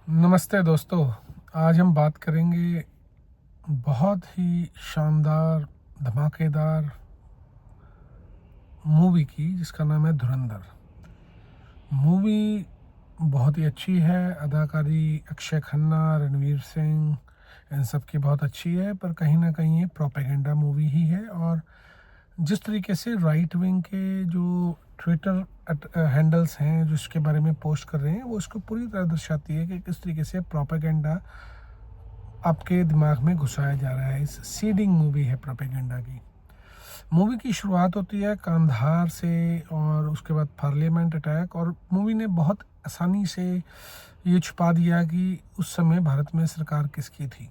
नमस्ते दोस्तों। आज हम बात करेंगे बहुत ही शानदार धमाकेदार मूवी की जिसका नाम है धुरंधर। मूवी बहुत ही अच्छी है। अदाकारी अक्षय खन्ना, रणवीर सिंह, इन सब की बहुत अच्छी है, पर कहीं ना कहीं ये प्रोपेगेंडा मूवी ही है। और जिस तरीके से राइट विंग के जो ट्विटर हैंडल्स हैं जो इसके बारे में पोस्ट कर रहे हैं, वो इसको पूरी तरह दर्शाती है कि किस तरीके से प्रोपेगेंडा आपके दिमाग में घुसाया जा रहा है। इस सीडिंग मूवी है प्रोपेगेंडा की। मूवी की शुरुआत होती है कांधार से और उसके बाद पार्लियामेंट अटैक, और मूवी ने बहुत आसानी से ये छुपा दिया कि उस समय भारत में सरकार किसकी थी।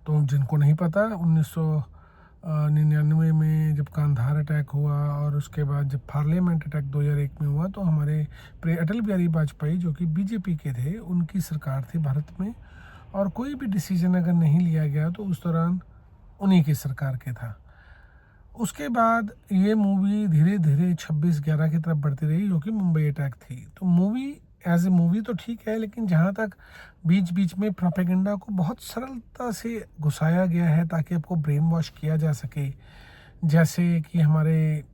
तो जिनको नहीं पता, 1999 में जब कांधार अटैक हुआ और उसके बाद जब पार्लियामेंट अटैक 2001 में हुआ, तो हमारे प्रिय अटल बिहारी वाजपेयी जो कि बीजेपी के थे, उनकी सरकार थी भारत में। और कोई भी डिसीजन अगर नहीं लिया गया तो उस दौरान उन्हीं की सरकार के था। उसके बाद ये मूवी धीरे धीरे 26/11 की तरफ बढ़ती रही, जो कि मुंबई अटैक थी। तो मूवी एज ए मूवी तो ठीक है, लेकिन जहाँ तक बीच बीच में प्रोपेगेंडा को बहुत सरलता से घुसाया गया है ताकि आपको ब्रेन वॉश किया जा सके। जैसे कि हमारे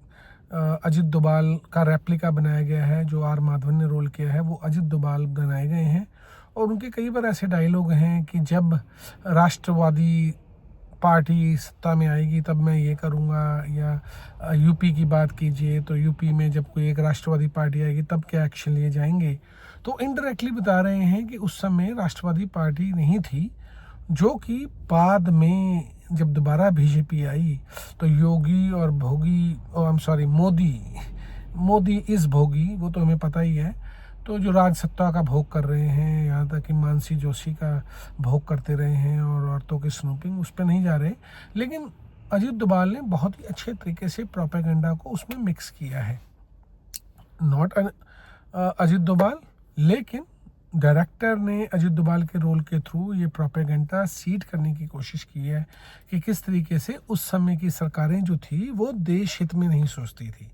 अजित दोभाल का रेप्लिका बनाया गया है, जो आर माधवन ने रोल किया है, वो अजित दोभाल बनाए गए हैं। और उनके कई बार ऐसे डायलॉग हैं कि जब राष्ट्रवादी पार्टी सत्ता में आएगी तब मैं ये करूँगा, या यूपी की बात कीजिए तो यूपी में जब कोई एक राष्ट्रवादी पार्टी आएगी तब क्या एक्शन लिए जाएंगे। तो इनडायरेक्टली बता रहे हैं कि उस समय राष्ट्रवादी पार्टी नहीं थी, जो कि बाद में जब दोबारा बीजेपी आई तो योगी और भोगी, आई एम सॉरी, मोदी इस भोगी, वो तो हमें पता ही है। तो जो राज सत्ता का भोग कर रहे हैं, यहाँ तक कि मानसी जोशी का भोग करते रहे हैं, और औरतों की स्नूपिंग, उस पर नहीं जा रहे। लेकिन अजित दोभाल ने बहुत ही अच्छे तरीके से प्रोपेगेंडा को उसमें मिक्स किया है। नॉट अजित दोभाल, लेकिन डायरेक्टर ने अजित दोभाल के रोल के थ्रू ये प्रोपेगेंडा सीड करने की कोशिश की है कि किस तरीके से उस समय की सरकारें जो थी वो देश हित में नहीं सोचती थी।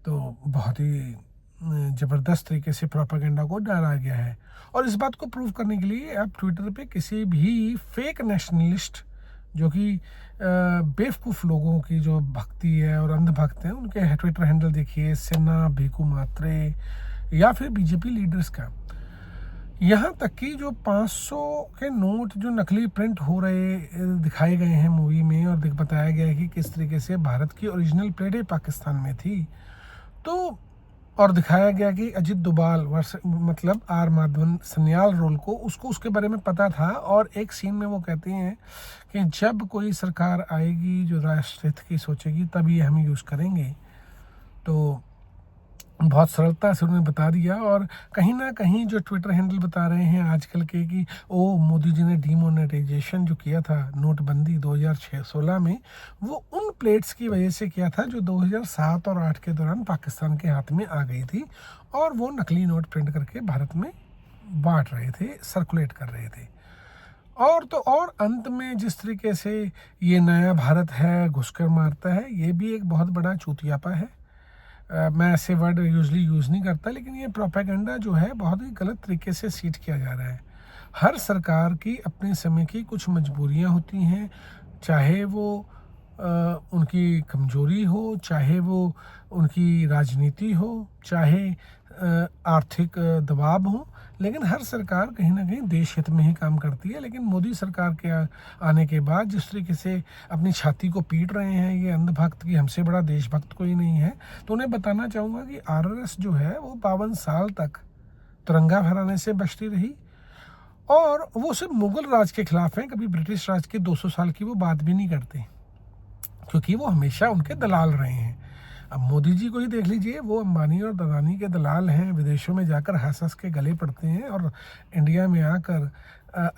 तो बहुत ही ज़बरदस्त तरीके से प्रोपेगेंडा को डाला गया है। और इस बात को प्रूव करने के लिए आप ट्विटर पे किसी भी फेक नेशनलिस्ट, जो कि बेवकूफ़ लोगों की जो भक्ति है और अंधभक्त हैं, उनके ट्विटर हैंडल देखिए, सिन्हा, भीकू मात्रे, या फिर बीजेपी लीडर्स का। यहाँ तक कि जो 500 के नोट जो नकली प्रिंट हो रहे दिखाए गए हैं मूवी में, और बताया गया है कि किस तरीके से भारत की ओरिजिनल प्लेटें पाकिस्तान में थी। तो और दिखाया गया कि अजित दोभाल मतलब आर माधवन सन्याल रोल को, उसको उसके बारे में पता था। और एक सीन में वो कहते हैं कि जब कोई सरकार आएगी जो राष्ट्र हित की सोचेगी तब ये हम यूज़ करेंगे। तो बहुत सरलता से उन्होंने बता दिया। और कहीं ना कहीं जो ट्विटर हैंडल बता रहे हैं आजकल के कि ओ मोदी जी ने डीमोनेटाइजेशन जो किया था, नोटबंदी 2016 में, वो उन प्लेट्स की वजह से किया था जो 2007 और 8 के दौरान पाकिस्तान के हाथ में आ गई थी, और वो नकली नोट प्रिंट करके भारत में बांट रहे थे, सर्कुलेट कर रहे थे। और तो और अंत में जिस तरीके से ये नया भारत है घुसकर मारता है, ये भी एक बहुत बड़ा चूतियापा है। मैं ऐसे वर्ड यूजली यूज़ नहीं करता, लेकिन ये प्रोपेगेंडा जो है बहुत ही गलत तरीके से सीट किया जा रहा है। हर सरकार की अपने समय की कुछ मजबूरियां होती हैं, चाहे वो उनकी कमजोरी हो, चाहे वो उनकी राजनीति हो, चाहे आर्थिक दबाव हो, लेकिन हर सरकार कहीं ना कहीं देश हित में ही काम करती है। लेकिन मोदी सरकार के आने के बाद जिस तरीके से अपनी छाती को पीट रहे हैं ये अंधभक्त की हमसे बड़ा देशभक्त कोई नहीं है, तो उन्हें बताना चाहूँगा कि आरएसएस जो है वो 52 साल तक तिरंगा फहराने से बचती रही, और वो सिर्फ मुगल राज के खिलाफ हैं, कभी ब्रिटिश राज के 200 साल की वो बात भी नहीं करते, क्योंकि वो हमेशा उनके दलाल रहे हैं। अब मोदी जी को ही देख लीजिए, वो अंबानी और दलानी के दलाल हैं, विदेशों में जाकर हंस हंस के गले पड़ते हैं, और इंडिया में आकर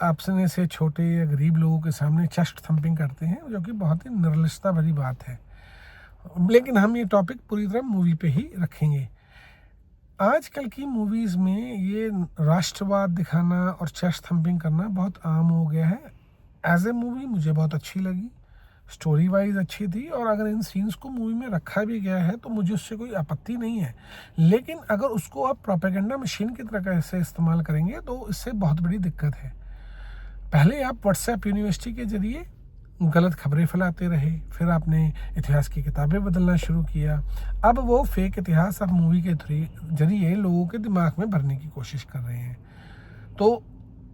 अपने से छोटे या गरीब लोगों के सामने चेस्ट थंपिंग करते हैं, जो कि बहुत ही निर्लिप्तता भरी बात है। लेकिन हम ये टॉपिक पूरी तरह मूवी पे ही रखेंगे। आजकल की मूवीज़ में ये राष्ट्रवाद दिखाना और चेस्ट थंपिंग करना बहुत आम हो गया है। एज ए मूवी मुझे बहुत अच्छी लगी, स्टोरी वाइज अच्छी थी, और अगर इन सीन्स को मूवी में रखा भी गया है तो मुझे उससे कोई आपत्ति नहीं है। लेकिन अगर उसको आप प्रोपेगेंडा मशीन की तरह से इस्तेमाल करेंगे तो इससे बहुत बड़ी दिक्कत है। पहले आप व्हाट्सएप यूनिवर्सिटी के ज़रिए गलत खबरें फैलाते रहे, फिर आपने इतिहास की किताबें बदलना शुरू किया, अब वो फेक इतिहास आप मूवी के जरिए लोगों के दिमाग में भरने की कोशिश कर रहे हैं। तो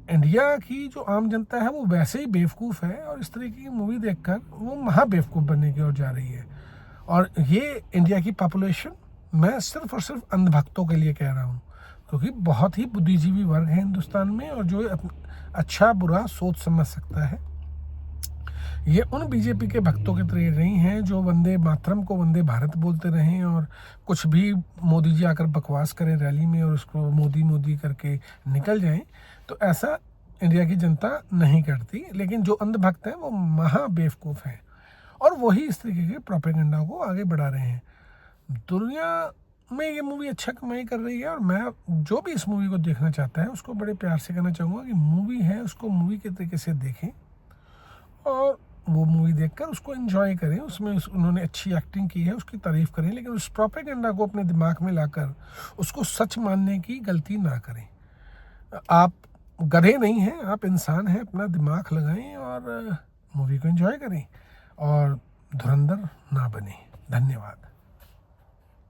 इंडिया की जो आम जनता है वो वैसे ही बेवकूफ़ है, और इस तरीके की मूवी देखकर वो महा बेवकूफ़ बनने की ओर जा रही है। और ये इंडिया की पॉपुलेशन मैं सिर्फ और सिर्फ अंधभक्तों के लिए कह रहा हूँ, क्योंकि बहुत ही बुद्धिजीवी वर्ग है हिंदुस्तान में, और जो अच्छा बुरा सोच समझ सकता है। ये उन बीजेपी के भक्तों की तरह नहीं हैं जो वंदे मातरम को वंदे भारत बोलते रहें, और कुछ भी मोदी जी आकर बकवास करें रैली में और उसको मोदी मोदी करके निकल जाएं। तो ऐसा इंडिया की जनता नहीं करती, लेकिन जो अंधभक्त हैं वो महा बेवकूफ़ हैं, और वही इस तरीके के प्रोपेगेंडा को आगे बढ़ा रहे हैं। दुनिया में ये मूवी अच्छा कमाई कर रही है, और मैं जो भी इस मूवी को देखना चाहता है उसको बड़े प्यार से कहना चाहूँगा कि मूवी है उसको मूवी के तरीके से देखें, और वो मूवी देखकर उसको एंजॉय करें। उसमें उन्होंने अच्छी एक्टिंग की है उसकी तारीफ़ करें, लेकिन उस प्रोपेगेंडा को अपने दिमाग में लाकर उसको सच मानने की गलती ना करें। आप गधे नहीं हैं, आप इंसान हैं, अपना दिमाग लगाएं और मूवी को एंजॉय करें, और धुरंधर ना बने। धन्यवाद।